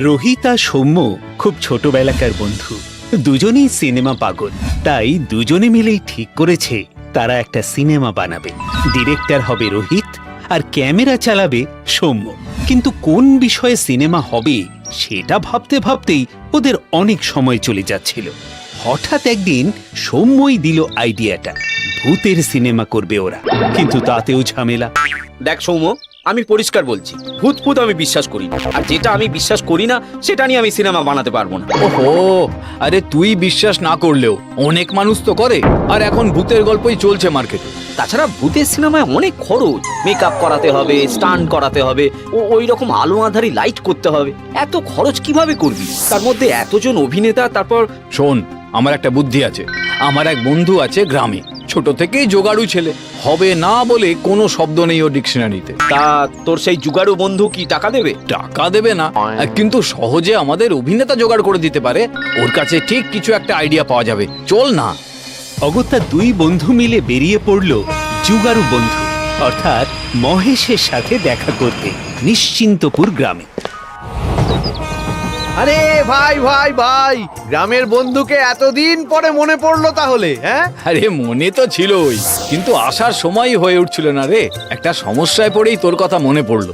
রোহিত আর সৌম্য খুব ছোটবেলাকার বন্ধু। দুজনেই সিনেমা পাগল, তাই দুজনে মিলেই ঠিক করেছে তারা একটা সিনেমা বানাবে। ডিরেক্টর হবে রোহিত আর ক্যামেরা চালাবে সৌম্য। কিন্তু কোন বিষয়ে সিনেমা হবে সেটা ভাবতে ভাবতেই ওদের অনেক সময় চলে যাচ্ছিল। হঠাৎ একদিন সৌম্যই দিল আইডিয়াটা, ভূতের সিনেমা করবে ওরা। কিন্তু তাতেও ঝামেলা। দেখ সৌম্য, আমি পরিষ্কার বলছি, ভূত ভূত আমি বিশ্বাস করি না। আর যেটা আমি বিশ্বাস করি না সেটা নিয়ে আমি সিনেমা বানাতে পারবো না। ওহো, আরে তুই বিশ্বাস না করলেও অনেক মানুষ তো করে, আর এখন ভূতের গল্পই চলছে মার্কেটে। তাছাড়া ভূতের সিনেমায় অনেক খরচ, মেকআপ করাতে হবে, স্টান্ট করাতে হবে, ওই রকম আলো আঁধারি লাইট করতে হবে। এত খরচ কিভাবে করবি? তার মধ্যে এতজন অভিনেতা, তারপর শোন, আমার একটা বুদ্ধি আছে। আমার এক বন্ধু আছে গ্রামে, ছোট থেকেই জোগাড়ু ছেলে, হবে না বলে কোনো শব্দ নেই ওর ডিকশনারিতে। তা তোর সেই জুগাড়ু বন্ধু কি টাকা দেবে? টাকা দেবে না, কিন্তু সহজে আমাদের অভিনেতা জোগাড় করে দিতে পারে। ওর কাছে ঠিক কিছু একটা আইডিয়া পাওয়া যাবে, চল না। অগত্যা দুই বন্ধু মিলে বেরিয়ে পড়ল জুগারু বন্ধু অর্থাৎ মহেশের সাথে দেখা করতে নিশ্চিন্তপুর গ্রামে। আরে ভাই ভাই ভাই, গ্রামের বন্ধুকে এতদিন পরে মনে পড়লো তাহলে? হ্যাঁ, আরে মনে তো ছিলই, কিন্তু আসার সময় হয়ে উঠছিল না রে। একটা সমস্যায় পড়েই তোর কথা মনে পড়লো।